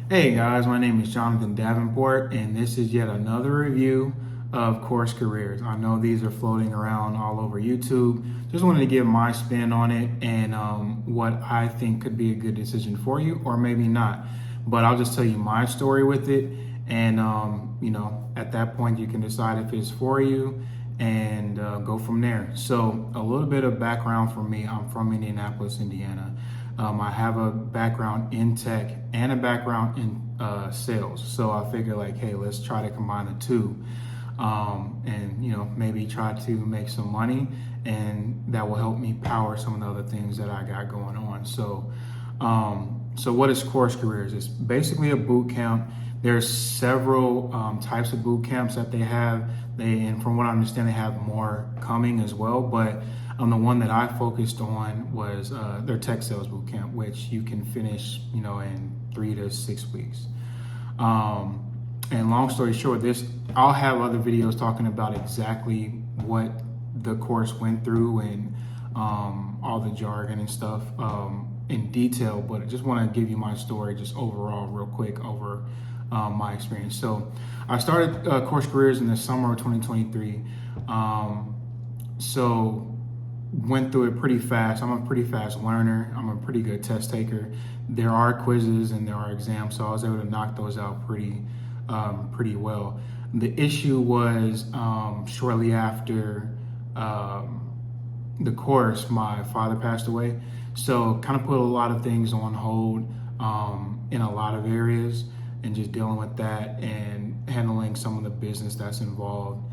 Hey guys, my name is Jonathan Davenport, and this is yet another review of Course Careers. I know these are floating around all over YouTube. Just wanted to give my spin on it and what I think could be a good decision for you, or maybe not. But I'll just tell you my story with it, and at that point, you can decide if it's for you and go from there. So, a little bit of background for me: I'm from Indianapolis, Indiana. I have a background in tech and a background in sales. So I figure like, hey, let's try to combine the two, and maybe try to make some money, and that will help me power some of the other things that I got going on. So what is Course Careers? It's basically a boot camp. There's several types of boot camps that they have. And from what I understand, they have more coming as well. But the one that I focused on was their tech sales boot camp, which you can finish, in 3 to 6 weeks. And long story short, I'll have other videos talking about exactly what the course went through and all the jargon and stuff in detail. But I just want to give you my story, just overall, real quick over my experience. So I started Course Careers in the summer of 2023. So went through it pretty fast. I'm a pretty fast learner. I'm a pretty good test taker. There are quizzes and there are exams, so I was able to knock those out pretty well. The issue was shortly after the course, my father passed away, so kind of put a lot of things on hold in a lot of areas, and just dealing with that and handling some of the business that's involved.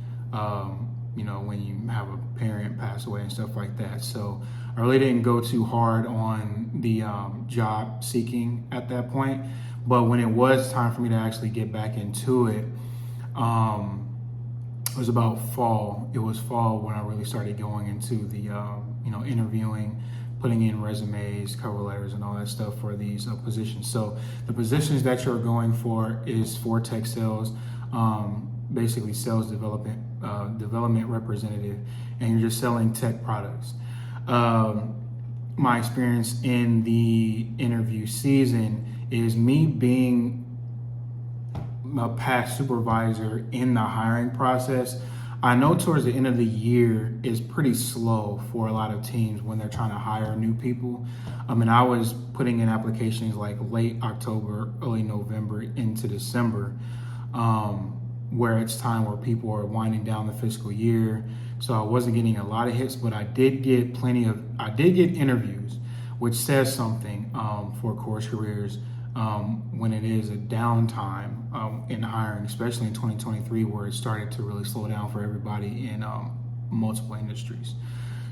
When you have a parent pass away and stuff like that. So I really didn't go too hard on the job seeking at that point. But when it was time for me to actually get back into it, it was about fall. It was fall when I really started going into the, interviewing, putting in resumes, cover letters, and all that stuff for these positions. So the positions that you're going for is for tech sales. Basically sales development representative, and you're just selling tech products. My experience in the interview season is me being a past supervisor in the hiring process. I know towards the end of the year is pretty slow for a lot of teams when they're trying to hire new people. I was putting in applications like late October, early November into December. Where it's time where people are winding down the fiscal year. So I wasn't getting a lot of hits, but I did get interviews, which says something for Course Careers when it is a downtime in hiring, especially in 2023, where it started to really slow down for everybody in multiple industries.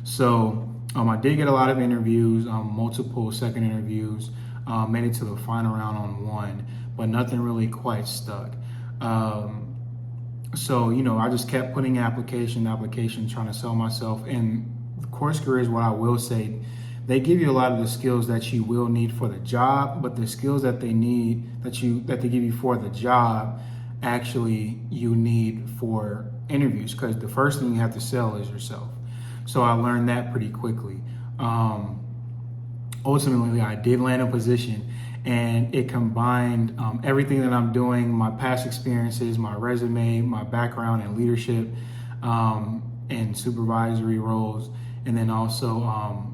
So I did get a lot of interviews, multiple second interviews, made it to the final round on one, but nothing really quite stuck. So, I just kept putting application, trying to sell myself. And Course Careers, what I will say, they give you a lot of the skills that you will need for the job, but the skills that they need, that they give you for the job, actually you need for interviews, because the first thing you have to sell is yourself. So I learned that pretty quickly. Ultimately, I did land a position, and it combined everything that I'm doing, my past experiences, my resume, my background in leadership and supervisory roles, and then also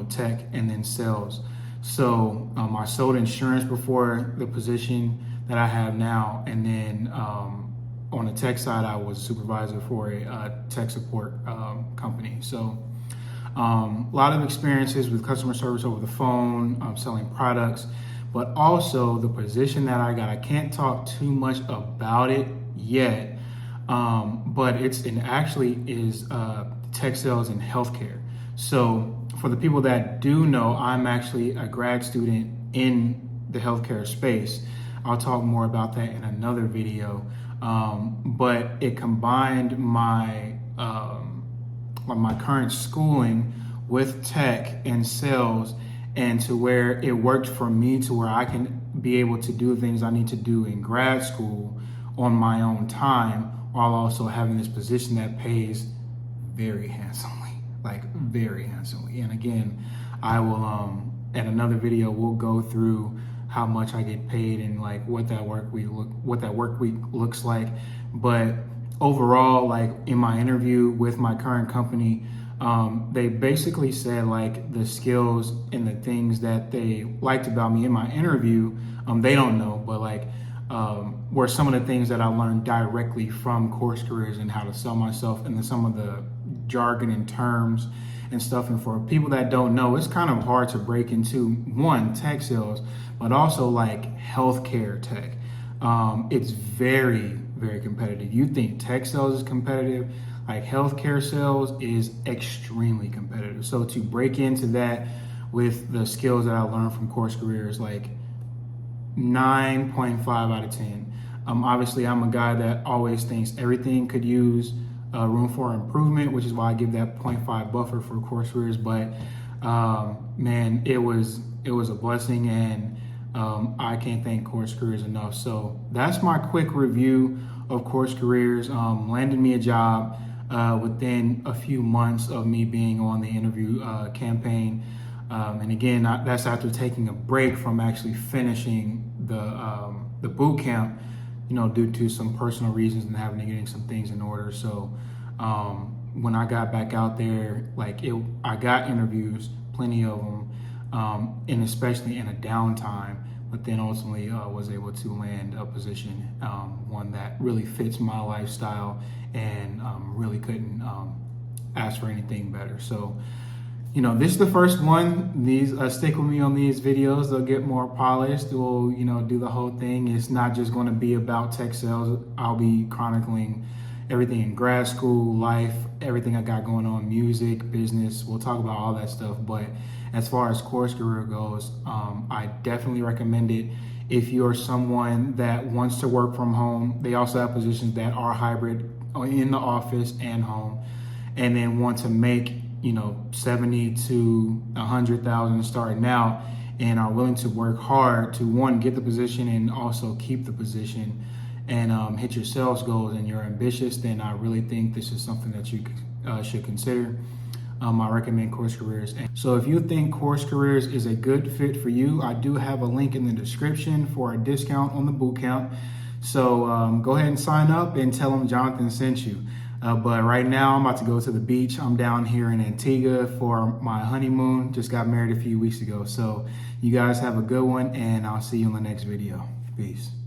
tech and then sales. So I sold insurance before the position that I have now, and then on the tech side, I was a supervisor for a tech support company. So a lot of experiences with customer service over the phone, selling products, but also the position that I got. I can't talk too much about it yet, but actually is tech sales in healthcare. So for the people that do know, I'm actually a grad student in the healthcare space. I'll talk more about that in another video, but it combined my current schooling with tech and sales, and to where it worked for me to where I can be able to do things I need to do in grad school on my own time, while also having this position that pays very handsomely, like very handsomely. And again, I will at another video we'll go through how much I get paid and like what that work week looks like. But overall, like in my interview with my current company, they basically said like the skills and the things that they liked about me in my interview, they don't know, but like were some of the things that I learned directly from Course Careers and how to sell myself and some of the jargon and terms and stuff. And for people that don't know, it's kind of hard to break into one, tech sales, but also like healthcare tech. It's very, very competitive. You think tech sales is competitive, like healthcare sales is extremely competitive. So to break into that with the skills that I learned from Course Careers, like 9.5 out of 10. Obviously, I'm a guy that always thinks everything could use room for improvement, which is why I give that 0.5 buffer for Course Careers. But man, it was a blessing, and I can't thank Course Careers enough. So that's my quick review of Course Careers. Landed me a job within a few months of me being on the interview campaign. And again, that's after taking a break from actually finishing the boot camp, due to some personal reasons and having to getting some things in order. So when I got back out there, I got interviews, plenty of them, and especially in a downtime. But then ultimately was able to land a position, one that really fits my lifestyle, and really couldn't ask for anything better. So, this is the first one. These stick with me on these videos. They'll get more polished. We'll, do the whole thing. It's not just going to be about tech sales. I'll be chronicling everything in grad school, life, everything I got going on, music, business. We'll talk about all that stuff. But as far as Course Career goes, I definitely recommend it. If you're someone that wants to work from home, they also have positions that are hybrid in the office and home, and then want to make 70 to 100,000 starting out, and are willing to work hard to, one, get the position and also keep the position and hit your sales goals, and you're ambitious, then I really think this is something that you should consider. I recommend Course Careers. So if you think Course Careers is a good fit for you, I do have a link in the description for a discount on the bootcamp. So go ahead and sign up and tell them Jonathan sent you. But right now I'm about to go to the beach. I'm down here in Antigua for my honeymoon. Just got married a few weeks ago. So you guys have a good one, and I'll see you in the next video. Peace.